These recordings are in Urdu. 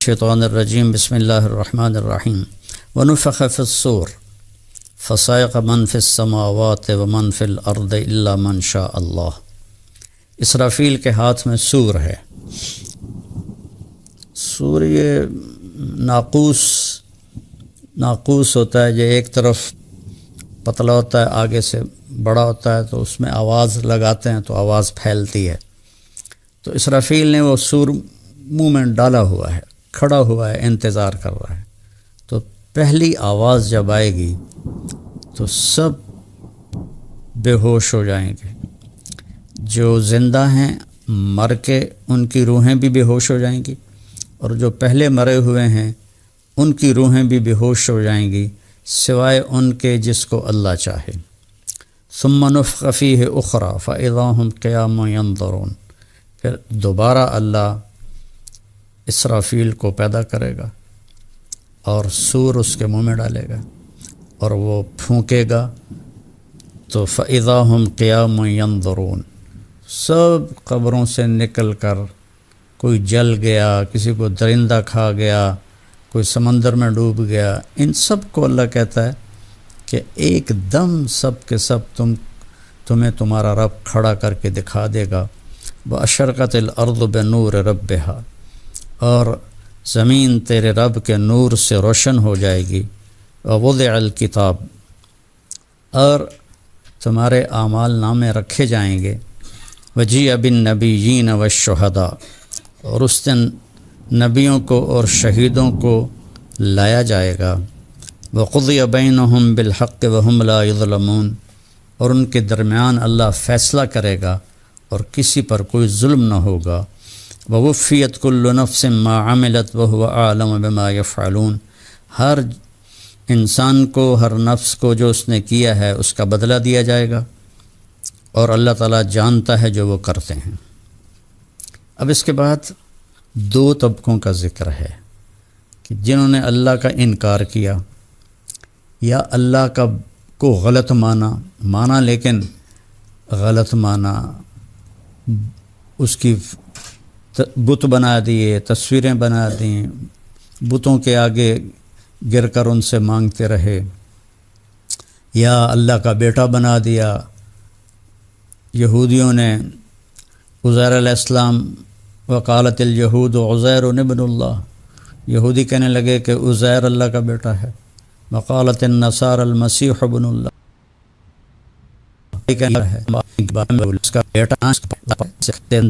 الشیطان الرجیم بسم اللہ الرحمن الرحیم ونفخ فی الصور فصعق من فی السماوات ومن فی الارض الا من شاء اللہ۔ اسرافیل کے ہاتھ میں سور ہے۔ سور یہ ناقوس ہوتا ہے، جو ایک طرف پتلا ہوتا ہے، آگے سے بڑا ہوتا ہے، تو اس میں آواز لگاتے ہیں تو آواز پھیلتی ہے۔ تو اسرافیل نے وہ سور منہ میں ڈالا ہوا ہے، کھڑا ہوا ہے، انتظار کر رہا ہے۔ تو پہلی آواز جب آئے گی تو سب بے ہوش ہو جائیں گے، جو زندہ ہیں مر کے ان کی روحیں بھی بے ہوش ہو جائیں گی، اور جو پہلے مرے ہوئے ہیں ان کی روحیں بھی بے ہوش ہو جائیں گی، سوائے ان کے جس کو اللہ چاہے۔ ثم نفخ فیہ اخری فاذا ھم قیام ینظرون، پھر دوبارہ اللہ اسرافیل کو پیدا کرے گا اور سور اس کے منہ میں ڈالے گا اور وہ پھونکے گا تو فاذا ھم قیام ینظرون، سب قبروں سے نکل کر، کوئی جل گیا، کسی کو درندہ کھا گیا، کوئی سمندر میں ڈوب گیا، ان سب کو اللہ کہتا ہے کہ ایک دم سب کے سب تمہیں تمہارا رب کھڑا کر کے دکھا دے گا۔ وَأَشْرَقَتِ الْأَرْضُ بِنُورِ رَبِّهَا، اور زمین تیرے رب کے نور سے روشن ہو جائے گی۔ وَوُضِعَ الْكِتَابُ، اور تمہارے اعمال نامے رکھے جائیں گے۔ وَجِیءَ بِالنَّبِیِّینَ وَالشُّہَدَاء، اور اس دن نبیوں کو اور شہیدوں کو لایا جائے گا۔ وَقُضِیَ بَیْنَهُم بِالْحَقِّ وَهُمْ لَا يُظْلَمُونَ، اور ان کے درمیان اللہ فیصلہ کرے گا اور کسی پر کوئی ظلم نہ ہوگا۔ وَوُفِّیَتْ كُلُّ نَفْسٍ مَّا عَمِلَتْ وَهُوَ أَعْلَمُ بِمَا يَفْعَلُونَ، ہر انسان کو، ہر نفس کو جو اس نے کیا ہے اس کا بدلہ دیا جائے گا، اور اللہ تعالیٰ جانتا ہے جو وہ کرتے ہیں۔ اب اس کے بعد دو طبقوں کا ذکر ہے کہ جنہوں نے اللہ کا انکار کیا یا اللہ کو غلط مانا لیکن غلط مانا، اس کی بت بنا دیے، تصویریں بنا دیں، بتوں کے آگے گر کر ان سے مانگتے رہے، یا اللہ کا بیٹا بنا دیا۔ یہودیوں نے عزیر علیہ السلام، وقالت الیہود عزیر ابن اللہ، یہودی کہنے لگے کہ عزیر اللہ کا بیٹا ہے۔ وقالت النصارى المسیح ابن اللہ، اس کا بیٹا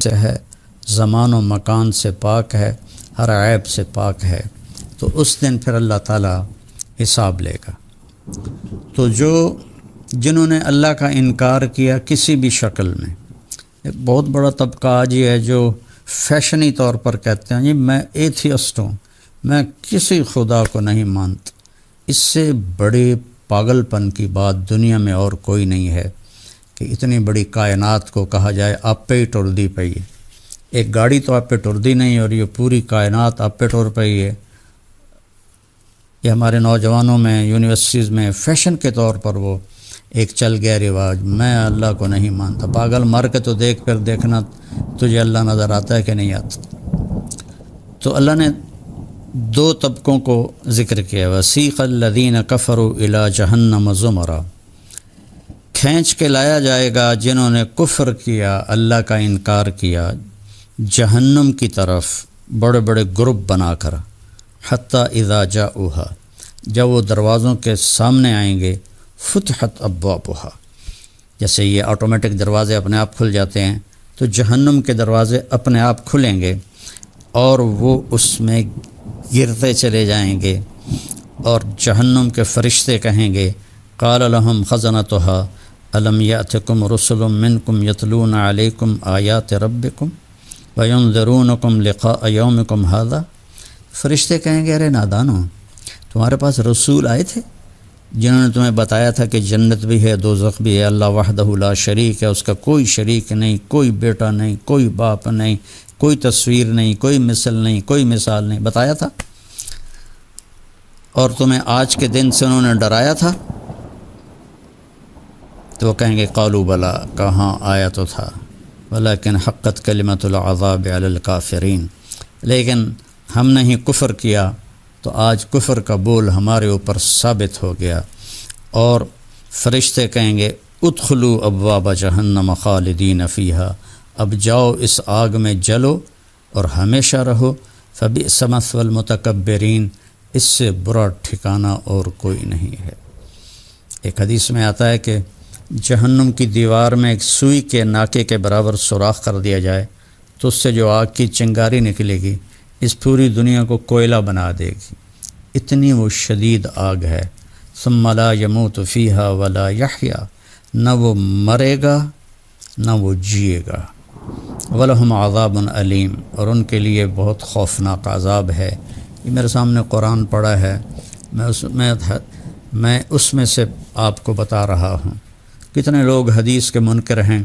سے ہے، زمان و مکان سے پاک ہے، ہر عیب سے پاک ہے۔ تو اس دن پھر اللہ تعالیٰ حساب لے گا۔ تو جنہوں نے اللہ کا انکار کیا کسی بھی شکل میں، ایک بہت بڑا طبقہ آج یہ ہے جو فیشنی طور پر کہتے ہیں جی میں ایتھیسٹ ہوں، میں کسی خدا کو نہیں مانتا۔ اس سے بڑی پاگل پن کی بات دنیا میں اور کوئی نہیں ہے کہ اتنی بڑی کائنات کو کہا جائے آپ پہ ہی ٹردی پئی ہے۔ ایک گاڑی تو آپ پہ ٹردی نہیں، اور یہ پوری کائنات آپ پہ ٹر پئی ہے۔ یہ ہمارے نوجوانوں میں، یونیورسٹیز میں فیشن کے طور پر وہ ایک چل گیا رواج، میں اللہ کو نہیں مانتا۔ پاگل، مر کے تو دیکھ، پھر دیکھنا تجھے اللہ نظر آتا ہے کہ نہیں آتا۔ تو اللہ نے دو طبقوں کو ذکر کیا، وَسِیقَ الَّذِینَ كَفَرُوا إِلَىٰ جَهَنَّمَ زُمَرًا، کھینچ کے لایا جائے گا جنہوں نے کفر کیا، اللہ کا انکار کیا، جہنم کی طرف بڑے بڑے گروپ بنا کر، حتیٰ اذا جاؤها، جب وہ دروازوں کے سامنے آئیں گے، فتحت ابوابها، جیسے یہ آٹومیٹک دروازے اپنے آپ کھل جاتے ہیں، تو جہنم کے دروازے اپنے آپ کھلیں گے اور وہ اس میں گرتے چلے جائیں گے، اور جہنم کے فرشتے کہیں گے قال لهم خزنتها الم یأتکم رسل منکم یتلون علیکم آیات ربکم وینذرونکم لقاء یومکم ھذا، فرشتے کہیں گے ارے نادانو، تمہارے پاس رسول آئے تھے جنہوں نے تمہیں بتایا تھا کہ جنت بھی ہے، دوزخ بھی ہے، اللہ وحدہ لا شریک ہے، اس کا کوئی شریک نہیں، کوئی بیٹا نہیں، کوئی باپ نہیں، کوئی تصویر نہیں، کوئی مثل نہیں، کوئی مثال نہیں، بتایا تھا، اور تمہیں آج کے دن سے انہوں نے ڈرایا تھا؟ تو وہ کہیں گے قالوا بلا، کہاں آیا تو تھا، ولیکن حقت کلمۃ العذاب علی الکافرین، لیکن ہم نے ہی کفر کیا تو آج کفر کا بول ہمارے اوپر ثابت ہو گیا۔ اور فرشتے کہیں گے ادخلوا ابواب جہنم خالدین فیہا، اب جاؤ اس آگ میں جلو اور ہمیشہ رہو، فبئس مثوى المتکبرین، اس سے برا ٹھکانہ اور کوئی نہیں ہے۔ ایک حدیث میں آتا ہے کہ جہنم کی دیوار میں ایک سوئی کے ناکے کے برابر سوراخ کر دیا جائے تو اس سے جو آگ کی چنگاری نکلے گی اس پوری دنیا کو کوئلہ بنا دے گی، اتنی وہ شدید آگ ہے۔ ثم لا يموت فیہا ولا یحیا، نہ وہ مرے گا نہ وہ جیے گا۔ وَلَهُمْ عَذَابٌ علیم، اور ان کے لیے بہت خوفناک عذاب ہے۔ یہ میرے سامنے قرآن پڑھا ہے، میں اس میں سے آپ کو بتا رہا ہوں۔ کتنے لوگ حدیث کے منکر ہیں،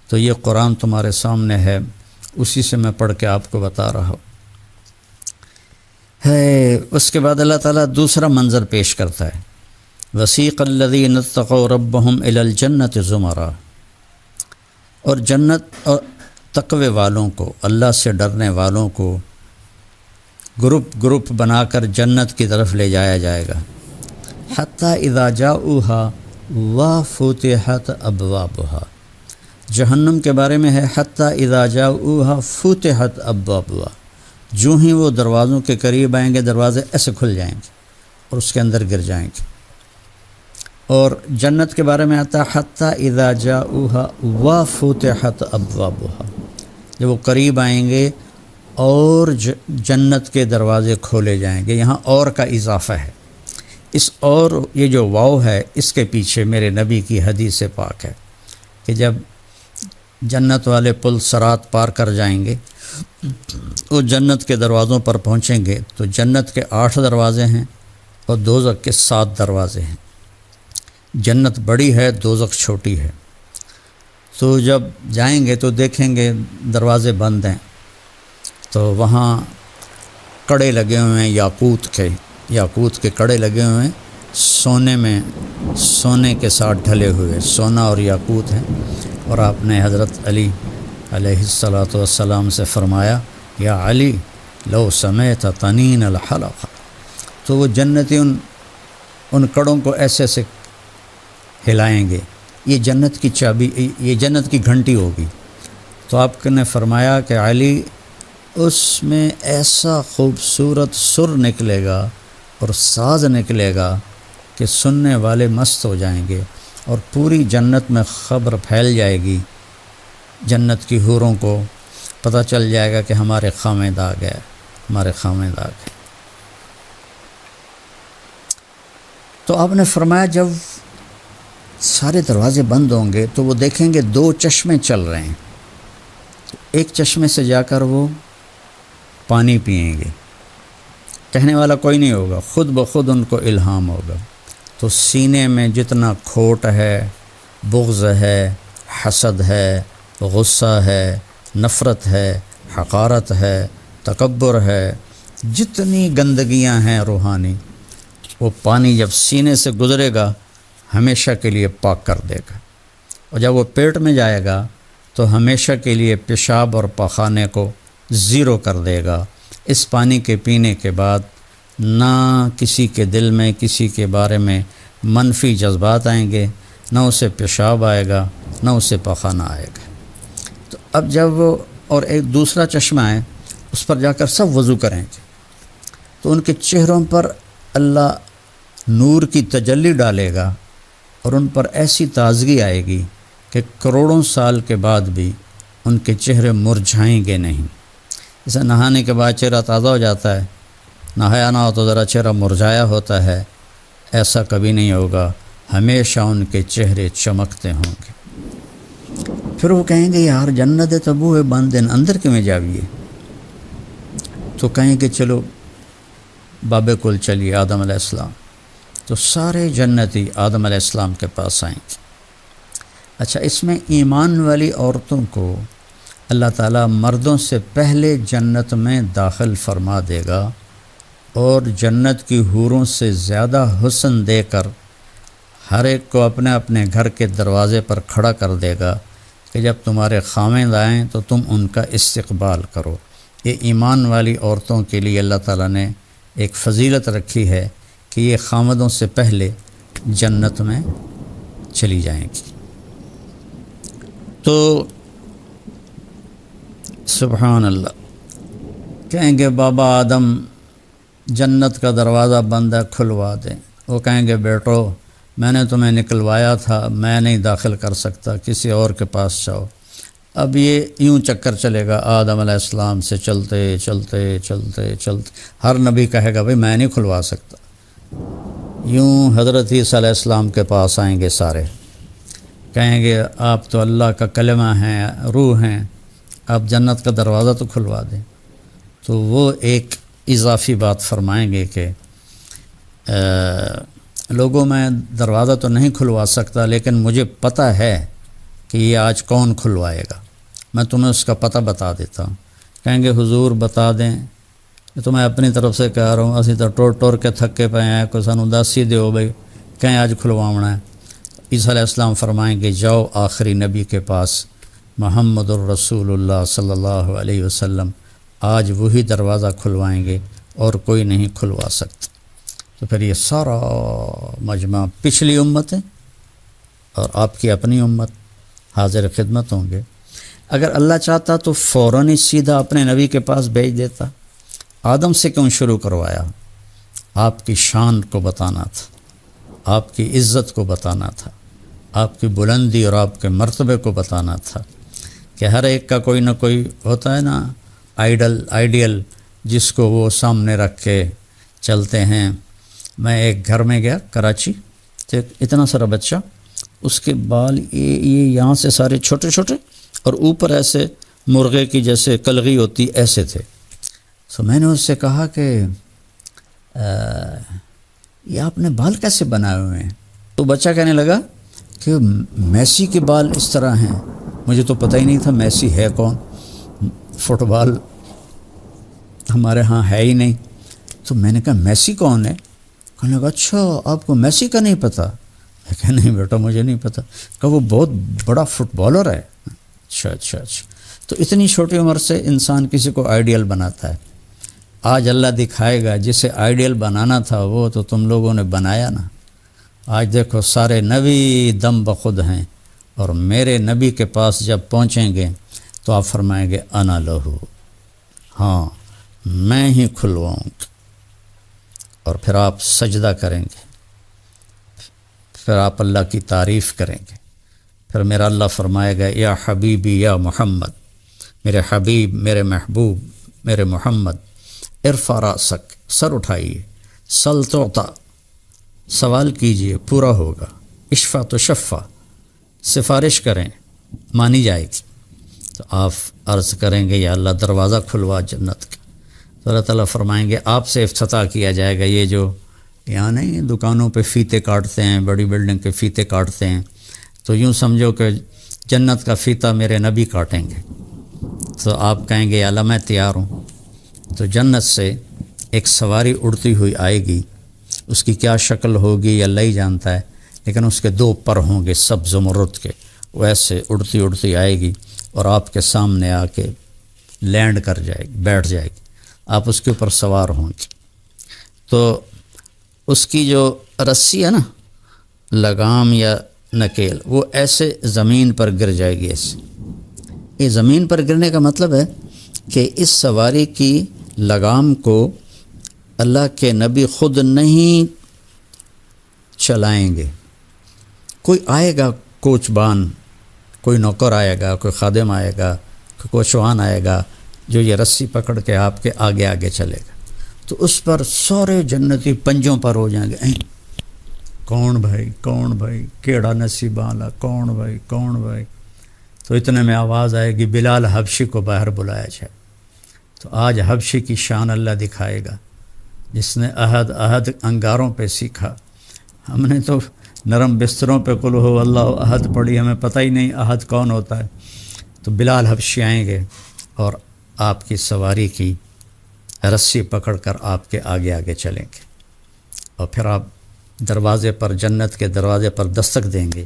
تو یہ قرآن تمہارے سامنے ہے، اسی سے میں پڑھ کے آپ کو بتا رہا ہوں۔ اس کے بعد اللہ تعالیٰ دوسرا منظر پیش کرتا ہے، وسیق الذین اتقوا ربهم الی الجنۃ زمرا، اور جنت اور تقوی والوں کو، اللہ سے ڈرنے والوں کو گروپ بنا کر جنت کی طرف لے جایا جائے گا۔ حتی اذا جاؤوها وفتحت ابوابها، جہنم کے بارے میں ہے حتی اذا جاؤوها فتحت ابوابها، جو ہی وہ دروازوں کے قریب آئیں گے دروازے ایسے کھل جائیں گے اور اس کے اندر گر جائیں گے۔ اور جنت کے بارے میں آتا حتی اذا جاؤوها وفتحت ابوابها، جب وہ قریب آئیں گے اور جنت کے دروازے کھولے جائیں گے۔ یہاں اور کا اضافہ ہے، اس اور یہ جو واو ہے اس کے پیچھے میرے نبی کی حدیث پاک ہے کہ جب جنت والے پل صراط پار کر جائیں گے، وہ جنت کے دروازوں پر پہنچیں گے تو جنت کے 8 دروازے ہیں اور دوزخ کے 7 دروازے ہیں۔ جنت بڑی ہے، دوزخ چھوٹی ہے۔ تو جب جائیں گے تو دیکھیں گے دروازے بند ہیں، تو وہاں کڑے لگے ہوئے ہیں یاقوت کے کڑے لگے ہوئے ہیں، سونے کے ساتھ ڈھلے ہوئے، سونا اور یاقوت ہیں۔ اور آپ نے حضرت علی علیہ السلام سے فرمایا یا علی لو سمیت طنین الحلق، تو وہ جنتی ان کڑوں کو ایسے سے ہلائیں گے، یہ جنت کی چابی، یہ جنت کی گھنٹی ہوگی۔ تو آپ نے فرمایا کہ علی اس میں ایسا خوبصورت سر نکلے گا اور ساز نکلے گا کہ سننے والے مست ہو جائیں گے، اور پوری جنت میں خبر پھیل جائے گی، جنت کی حوروں کو پتہ چل جائے گا کہ ہمارے خامد آ گئے، ہمارے خامد آ گئے۔ تو آپ نے فرمایا جب سارے دروازے بند ہوں گے تو وہ دیکھیں گے 2 چشمے چل رہے ہیں، ایک چشمے سے جا کر وہ پانی پئیں گے، کہنے والا کوئی نہیں ہوگا، خود بخود ان کو الہام ہوگا۔ تو سینے میں جتنا کھوٹ ہے، بغض ہے، حسد ہے، غصہ ہے، نفرت ہے، حقارت ہے، تکبر ہے، جتنی گندگیاں ہیں روحانی، وہ پانی جب سینے سے گزرے گا ہمیشہ کے لیے پاک کر دے گا، اور جب وہ پیٹ میں جائے گا تو ہمیشہ کے لیے پیشاب اور پخانے کو 0 کر دے گا۔ اس پانی کے پینے کے بعد نہ کسی کے دل میں کسی کے بارے میں منفی جذبات آئیں گے، نہ اسے پیشاب آئے گا، نہ اسے پخانہ آئے گا۔ تو اب جب وہ اور ایک دوسرا چشمہ ہے اس پر جا کر سب وضو کریں گے تو ان کے چہروں پر اللہ نور کی تجلی ڈالے گا اور ان پر ایسی تازگی آئے گی کہ کروڑوں سال کے بعد بھی ان کے چہرے مرجھائیں گے نہیں۔ جیسے نہانے کے بعد چہرہ تازہ ہو جاتا ہے، نہایا نہ ہو تو ذرا چہرہ مرجھایا ہوتا ہے، ایسا کبھی نہیں ہوگا، ہمیشہ ان کے چہرے چمکتے ہوں گے۔ پھر وہ کہیں گے یار جنت تبو ہے بند دن اندر کیوں جاویے؟ تو کہیں کہ چلو باب کل چلیے آدم علیہ السلام، تو سارے جنتی آدم علیہ السلام کے پاس آئیں گے۔ اچھا، اس میں ایمان والی عورتوں کو اللہ تعالیٰ مردوں سے پہلے جنت میں داخل فرما دے گا اور جنت کی حوروں سے زیادہ حسن دے کر ہر ایک کو اپنے اپنے گھر کے دروازے پر کھڑا کر دے گا کہ جب تمہارے خاوند آئیں تو تم ان کا استقبال کرو، یہ ایمان والی عورتوں کے لیے اللہ تعالیٰ نے ایک فضیلت رکھی ہے کہ یہ خامدوں سے پہلے جنت میں چلی جائیں گی۔ تو سبحان اللہ، کہیں گے بابا آدم جنت کا دروازہ بند ہے، کھلوا دیں۔ وہ کہیں گے بیٹو میں نے تمہیں نکلوایا تھا، میں نہیں داخل کر سکتا، کسی اور کے پاس جاؤ۔ اب یہ یوں چکر چلے گا، آدم علیہ السلام سے چلتے چلتے چلتے چلتے ہر نبی کہے گا بھئی میں نہیں کھلوا سکتا۔ یوں حضرت عیسیٰ علیہ السلام کے پاس آئیں گے سارے، کہیں گے آپ تو اللہ کا کلمہ ہیں، روح ہیں، آپ جنت کا دروازہ تو کھلوا دیں۔ تو وہ ایک اضافی بات فرمائیں گے کہ لوگوں میں دروازہ تو نہیں کھلوا سکتا، لیکن مجھے پتہ ہے کہ یہ آج کون کھلوائے گا، میں تمہیں اس کا پتہ بتا دیتا ہوں۔ کہیں گے حضور بتا دیں، تو میں اپنی طرف سے کہہ رہا ہوں، اسی تو ٹور ٹور کے تھکے پے ہیں، کوئی سانو دس ہی دیو بھائی کہیں آج کھلوانا ہے۔ عیسیٰ علیہ السلام فرمائیں گے جاؤ آخری نبی کے پاس، محمد الرسول اللہ صلی اللہ علیہ وسلم، آج وہی دروازہ کھلوائیں گے اور کوئی نہیں کھلوا سکتا۔ تو پھر یہ سارا مجمع پچھلی امتیں اور آپ کی اپنی امت حاضر خدمت ہوں گے۔ اگر اللہ چاہتا تو فوراً ہی سیدھا اپنے نبی کے پاس بھیج دیتا، آدم سے کیوں شروع کروایا؟ آپ کی شان کو بتانا تھا، آپ کی عزت کو بتانا تھا، آپ کی بلندی اور آپ کے مرتبے کو بتانا تھا کہ ہر ایک کا کوئی نہ کوئی ہوتا ہے نا آئیڈیل جس کو وہ سامنے رکھ کے چلتے ہیں۔ میں ایک گھر میں گیا کراچی، تو اتنا سارا بچہ، اس کے بال یہ یہاں سے سارے چھوٹے چھوٹے اور اوپر ایسے مرغے کی جیسے کلغی ہوتی ایسے تھے۔ تو میں نے اس سے کہا کہ یہ آپ نے بال کیسے بنائے ہوئے ہیں؟ تو بچہ کہنے لگا کہ میسی کے بال اس طرح ہیں۔ مجھے تو پتہ ہی نہیں تھا میسی ہے کون، فٹ بال ہمارے ہاں ہے ہی نہیں۔ تو میں نے کہا میسی کون ہے؟ کہنے لگا اچھا آپ کو میسی کا نہیں پتہ؟ میں کہا نہیں بیٹا مجھے نہیں پتہ۔ کہ وہ بہت بڑا فٹ بالر ہے۔ اچھا اچھا اچھا۔ تو اتنی چھوٹی عمر سے انسان کسی کو آئیڈیل بناتا ہے۔ آج اللہ دکھائے گا جسے آئیڈیل بنانا تھا وہ تو تم لوگوں نے بنایا نا۔ آج دیکھو سارے نبی دم بخود ہیں، اور میرے نبی کے پاس جب پہنچیں گے تو آپ فرمائیں گے انا لہو، ہاں میں ہی کھلواؤں گا، اور پھر آپ سجدہ کریں گے، پھر آپ اللہ کی تعریف کریں گے، پھر میرا اللہ فرمائے گا یا حبیبی یا محمد، میرے حبیب، میرے محبوب، میرے محمد، ارفع راسک، سر اٹھائیے، سل تعطیٰ، سوال کیجئے پورا ہوگا، اشفع تو شفع، سفارش کریں مانی جائے گی۔ تو آپ عرض کریں گے یا اللہ دروازہ کھلوا جنت کا، تو اللہ تعالیٰ فرمائیں گے آپ سے افتتاح کیا جائے گا۔ یہ جو یہاں نہیں دکانوں پہ فیتے کاٹتے ہیں، بڑی بلڈنگ کے فیتے کاٹتے ہیں، تو یوں سمجھو کہ جنت کا فیتہ میرے نبی کاٹیں گے۔ تو آپ کہیں گے یا اللہ میں تیار ہوں۔ تو جنت سے ایک سواری اڑتی ہوئی آئے گی، اس کی کیا شکل ہوگی اللہ ہی جانتا ہے، لیکن اس کے دو پر ہوں گے سبز زمرد کے، وہ ایسے اڑتی اڑتی آئے گی اور آپ کے سامنے آ کے لینڈ کر جائے گی، بیٹھ جائے گی، آپ اس کے اوپر سوار ہوں گے۔ تو اس کی جو رسی ہے نا، لگام یا نکیل، وہ ایسے زمین پر گر جائے گی۔ ایسے یہ زمین پر گرنے کا مطلب ہے کہ اس سواری کی لگام کو اللہ کے نبی خود نہیں چلائیں گے، کوئی آئے گا کوچبان، کوئی نوکر آئے گا، کوئی خادم آئے گا، کوئی کوچوان آئے گا جو یہ رسی پکڑ کے آپ کے آگے آگے چلے گا۔ تو اس پر سارے جنتی پنجوں پر ہو جائیں گے، کون بھائی کون بھائی، کیڑا نصیب والا، کون بھائی کون بھائی۔ تو اتنے میں آواز آئے گی بلال حبشی کو باہر بلایا جائے۔ تو آج حبشی کی شان اللہ دکھائے گا، جس نے عہد انگاروں پہ سیکھا۔ ہم نے تو نرم بستروں پہ قل ہو اللہ احد پڑھی، ہمیں پتہ ہی نہیں احد کون ہوتا ہے۔ تو بلال حبشی آئیں گے اور آپ کی سواری کی رسی پکڑ کر آپ کے آگے آگے چلیں گے، اور پھر آپ دروازے پر، جنت کے دروازے پر دستک دیں گے۔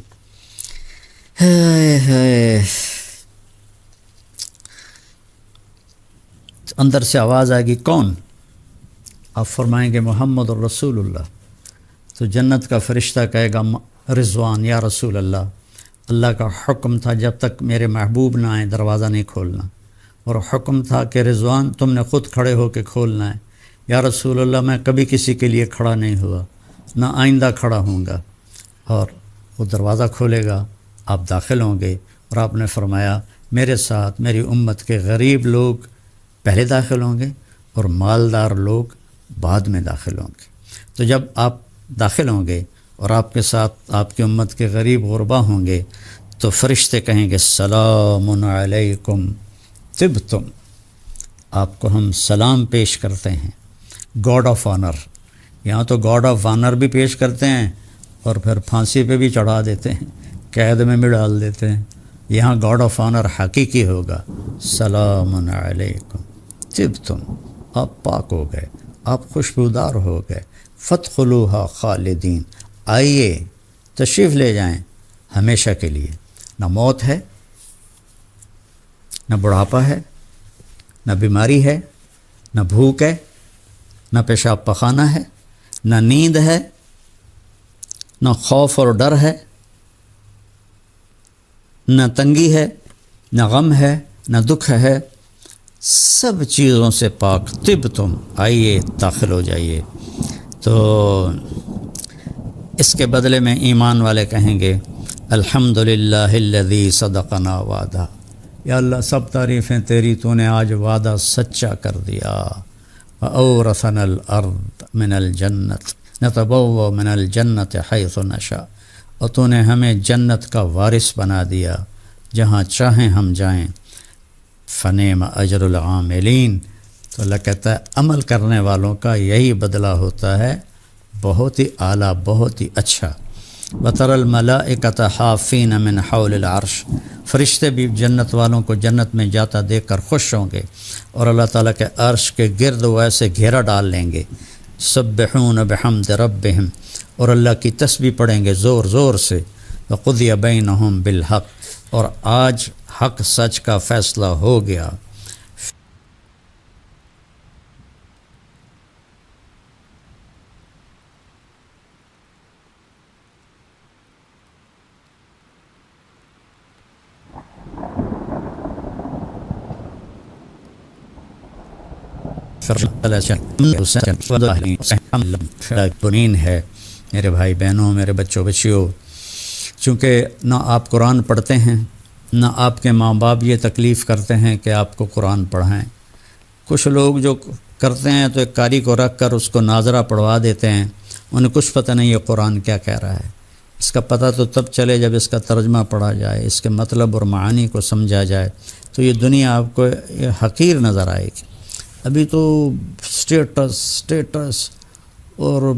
اندر سے آواز آئے گی کون؟ آپ فرمائیں گے محمد الرسول اللہ. تو جنت کا فرشتہ کہے گا رضوان یا رسول اللہ، اللہ کا حکم تھا جب تک میرے محبوب نہ آئیں دروازہ نہیں کھولنا، اور حکم تھا کہ رضوان تم نے خود کھڑے ہو کے کھولنا ہے. یا رسول اللہ میں کبھی کسی کے لیے کھڑا نہیں ہوا، نہ آئندہ کھڑا ہوں گا. اور وہ دروازہ کھولے گا، آپ داخل ہوں گے. اور آپ نے فرمایا میرے ساتھ میری امت کے غریب لوگ پہلے داخل ہوں گے اور مالدار لوگ بعد میں داخل ہوں گے. تو جب آپ داخل ہوں گے اور آپ کے ساتھ آپ کی امت کے غریب غربا ہوں گے تو فرشتے کہیں گے سلام علیکم طبتم، آپ کو ہم سلام پیش کرتے ہیں. گاڈ آف آنر، یہاں تو گاڈ آف آنر بھی پیش کرتے ہیں اور پھر پھانسی پہ بھی چڑھا دیتے ہیں، قید میں بھی ڈال دیتے ہیں. یہاں گاڈ آف آنر حقیقی ہوگا. سلام علیکم طبتم، آپ پاک ہو گئے، آپ خوشبودار ہو گئے. فادخلوها خالدین، آئیے تشریف لے جائیں ہمیشہ کے لیے. نہ موت ہے، نہ بڑھاپا ہے، نہ بیماری ہے، نہ بھوک ہے، نہ پیشاب پخانہ ہے، نہ نیند ہے، نہ خوف اور ڈر ہے، نہ تنگی ہے، نہ غم ہے، نہ دکھ ہے. سب چیزوں سے پاک. طبتم، آئیے داخل ہو جائیے. تو اس کے بدلے میں ایمان والے کہیں گے الحمدللہ الذی صدقنا وعدہ، یا اللہ سب تعریفیں تیری، تو نے آج وعدہ سچا کر دیا. وَأَوْرَثَنَا الْأَرْضَ مِنَ الْجَنَّةِ نَتَبَوَّأُ مِنَ الْجَنَّةِ حَيْثُ نَشَاءُ، اور تو نے ہمیں جنت کا وارث بنا دیا، جہاں چاہیں ہم جائیں. فَنِعْمَ أَجْرُ الْعَامِلِينَ، تو اللہ کہتا ہے عمل کرنے والوں کا یہی بدلہ ہوتا ہے، بہت ہی اعلیٰ، بہت ہی اچھا. وَتَرَى الْمَلَائِكَةَ حَافِّينَ مِنْ حَوْلِ الْعَرْشِ، فرشتے بھی جنت والوں کو جنت میں جاتا دیکھ کر خوش ہوں گے اور اللہ تعالیٰ کے عرش کے گرد وہ ایسے گھیرا ڈال لیں گے. سبحون بحمد ربہم، اور اللہ کی تسبیح پڑھیں گے زور زور سے. وقضی بینہم بالحق، اور آج حق سچ کا فیصلہ ہو گیا. بنین ہے میرے بھائی بہنوں، میرے بچوں بچیوں، چونکہ نہ آپ قرآن پڑھتے ہیں، نہ آپ کے ماں باپ یہ تکلیف کرتے ہیں کہ آپ کو قرآن پڑھائیں. کچھ لوگ جو کرتے ہیں تو ایک قاری کو رکھ کر اس کو ناظرہ پڑھوا دیتے ہیں، انہیں کچھ پتہ نہیں یہ قرآن کیا کہہ رہا ہے. اس کا پتہ تو تب چلے جب اس کا ترجمہ پڑھا جائے، اس کے مطلب اور معانی کو سمجھا جائے، تو یہ دنیا آپ کو حقیر نظر آئے گی. ابھی تو سٹیٹس اور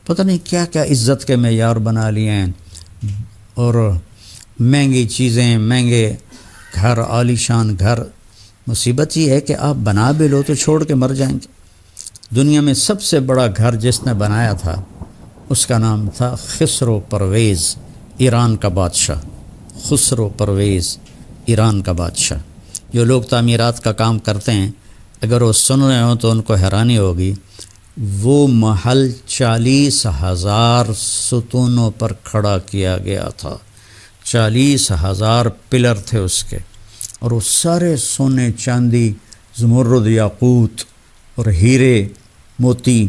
پتہ نہیں کیا کیا عزت کے معیار بنا لیے ہیں، اور مہنگی چیزیں، مہنگے گھر، عالیشان گھر. مصیبت یہ ہے کہ آپ بنا بھی لو تو چھوڑ کے مر جائیں گے. دنیا میں سب سے بڑا گھر جس نے بنایا تھا اس کا نام تھا خسرو پرویز، ایران کا بادشاہ. خسرو پرویز ایران کا بادشاہ. جو لوگ تعمیرات کا کام کرتے ہیں اگر وہ سن رہے ہوں تو ان کو حیرانی ہوگی. وہ محل 40,000 ستونوں پر کھڑا کیا گیا تھا. 40,000 پلر تھے اس کے، اور وہ سارے سونے، چاندی، زمرد، یاقوت اور ہیرے، موتی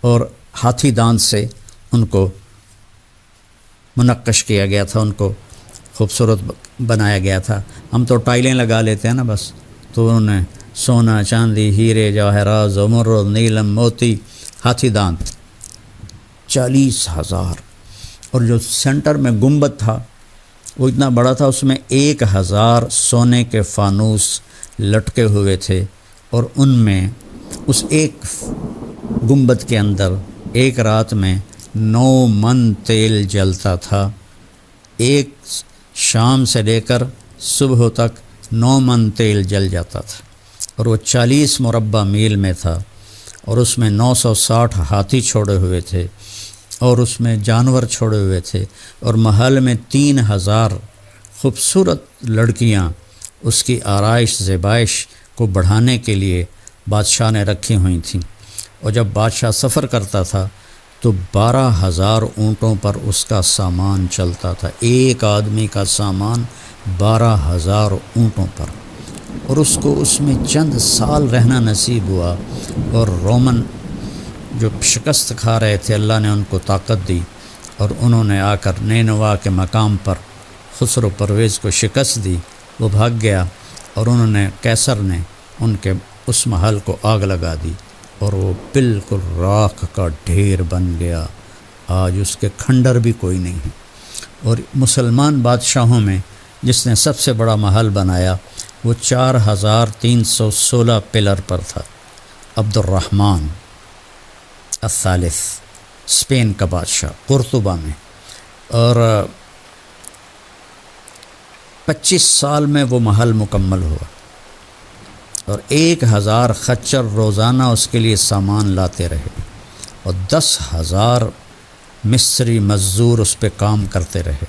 اور ہاتھی دانت سے ان کو منقش کیا گیا تھا، ان کو خوبصورت بنایا گیا تھا. ہم تو ٹائلیں لگا لیتے ہیں نا بس، تو انہوں نے سونا، چاندی، ہیرے، جواہرات، زمرد، نیلم، موتی، ہاتھی دانت. 40,000. اور جو سینٹر میں گنبد تھا وہ اتنا بڑا تھا، اس میں 1,000 سونے کے فانوس لٹکے ہوئے تھے، اور ان میں اس ایک گنبد کے اندر ایک رات میں 9 من تیل جلتا تھا. ایک شام سے لے کر صبح تک 9 من تیل جل جاتا تھا، اور وہ 40 مربع میل میں تھا، اور اس میں 960 ہاتھی چھوڑے ہوئے تھے، اور اس میں جانور چھوڑے ہوئے تھے، اور محل میں 3,000 خوبصورت لڑکیاں اس کی آرائش زیبائش کو بڑھانے کے لیے بادشاہ نے رکھی ہوئی تھیں، اور جب بادشاہ سفر کرتا تھا تو 12,000 اونٹوں پر اس کا سامان چلتا تھا، ایک آدمی کا سامان 12,000 اونٹوں پر، اور اس کو اس میں چند سال رہنا نصیب ہوا، اور رومن جو شکست کھا رہے تھے اللہ نے ان کو طاقت دی، اور انہوں نے آ کر نینوا کے مقام پر خسرو پرویز کو شکست دی، وہ بھاگ گیا، اور انہوں نے کیسر نے ان کے اس محل کو آگ لگا دی، اور وہ بالکل راکھ کا ڈھیر بن گیا، آج اس کے کھنڈر بھی کوئی نہیں ہے۔ اور مسلمان بادشاہوں میں جس نے سب سے بڑا محل بنایا وہ 4,316 پلر پر تھا، عبد الرحمن الثالث، اسپین کا بادشاہ، قرطبہ میں، اور 25 سال میں وہ محل مکمل ہوا، اور 1,000 خچر روزانہ اس کے لیے سامان لاتے رہے، اور 10,000 مصری مزدور اس پہ کام کرتے رہے۔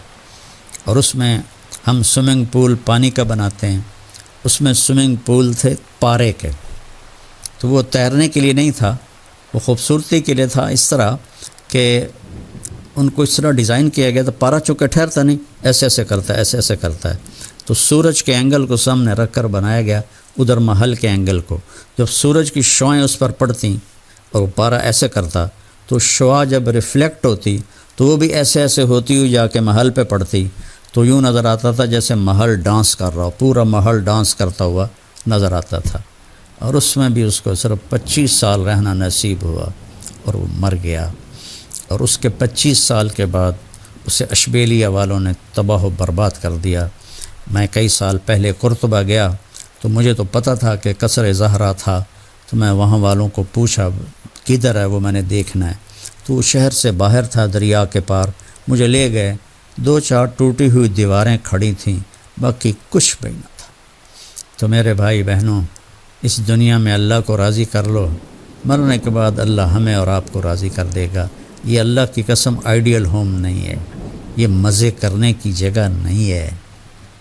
اور اس میں ہم سوئمنگ پول پانی کا بناتے ہیں، اس میں سوئمنگ پول تھے پارے کے، تو وہ تیرنے کے لیے نہیں تھا، وہ خوبصورتی کے لیے تھا، اس طرح کہ ان کو اس طرح ڈیزائن کیا گیا، تو پارا چونکہ ٹھہرتا نہیں، ایسے ایسے کرتا ہے، ایسے ایسے کرتا ہے، تو سورج کے اینگل کو سامنے رکھ کر بنایا گیا، ادھر محل کے اینگل کو، جب سورج کی شعائیں اس پر پڑتیں اور وہ پارا ایسے کرتا تو شعاع جب ریفلیکٹ ہوتی تو وہ بھی ایسے ایسے ہوتی ہوئی جا کے محل پہ پڑتی، تو یوں نظر آتا تھا جیسے محل ڈانس کر رہا ہو، پورا محل ڈانس کرتا ہوا نظر آتا تھا۔ اور اس میں بھی اس کو صرف 25 سال رہنا نصیب ہوا، اور وہ مر گیا، اور اس کے 25 سال کے بعد اسے اشبیلیہ والوں نے تباہ و برباد کر دیا۔ میں کئی سال پہلے قرطبہ گیا تو مجھے تو پتہ تھا کہ قصر زہرا تھا، تو میں وہاں والوں کو پوچھا کدھر ہے وہ، میں نے دیکھنا ہے، تو وہ شہر سے باہر تھا، دریا کے پار، مجھے لے گئے، 2-4 ٹوٹی ہوئی دیواریں کھڑی تھیں، باقی کچھ بھی نہ تھا۔ تو میرے بھائی بہنوں، اس دنیا میں اللہ کو راضی کر لو، مرنے کے بعد اللہ ہمیں اور آپ کو راضی کر دے گا۔ یہ اللہ کی قسم آئیڈیل ہوم نہیں ہے، یہ مزے کرنے کی جگہ نہیں ہے،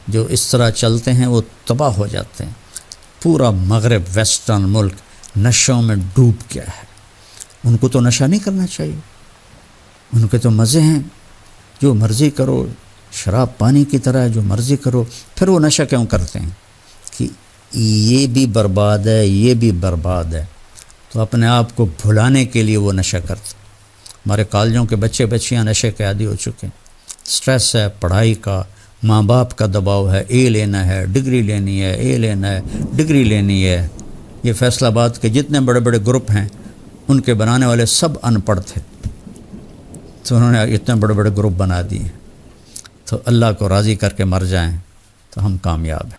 جو اس طرح چلتے ہیں وہ تباہ ہو جاتے ہیں۔ پورا مغرب ویسٹرن ملک نشوں میں ڈوب گیا ہے، ان کو تو نشہ نہیں کرنا چاہیے، ان کے تو مزے ہیں، جو مرضی کرو، شراب پانی کی طرح جو مرضی کرو، پھر وہ نشہ کیوں کرتے ہیں کہ یہ بھی برباد ہے، یہ بھی برباد ہے، تو اپنے آپ کو بھلانے کے لیے وہ نشہ کرتے ہیں۔ ہمارے کالجوں کے بچے بچیاں نشے کے عادی ہو چکے ہیں، سٹریس ہے پڑھائی کا، ماں باپ کا دباؤ ہے، اے لینا ہے، ڈگری لینی ہے، اے لینا ہے، ڈگری لینی ہے۔ یہ فیصل آباد کے جتنے بڑے بڑے گروپ ہیں ان کے بنانے والے سب ان پڑھ تھے، تو انہوں نے اتنے بڑے بڑے گروپ بنا دیے۔ تو اللہ کو راضی کر کے مر جائیں تو ہم کامیاب ہیں۔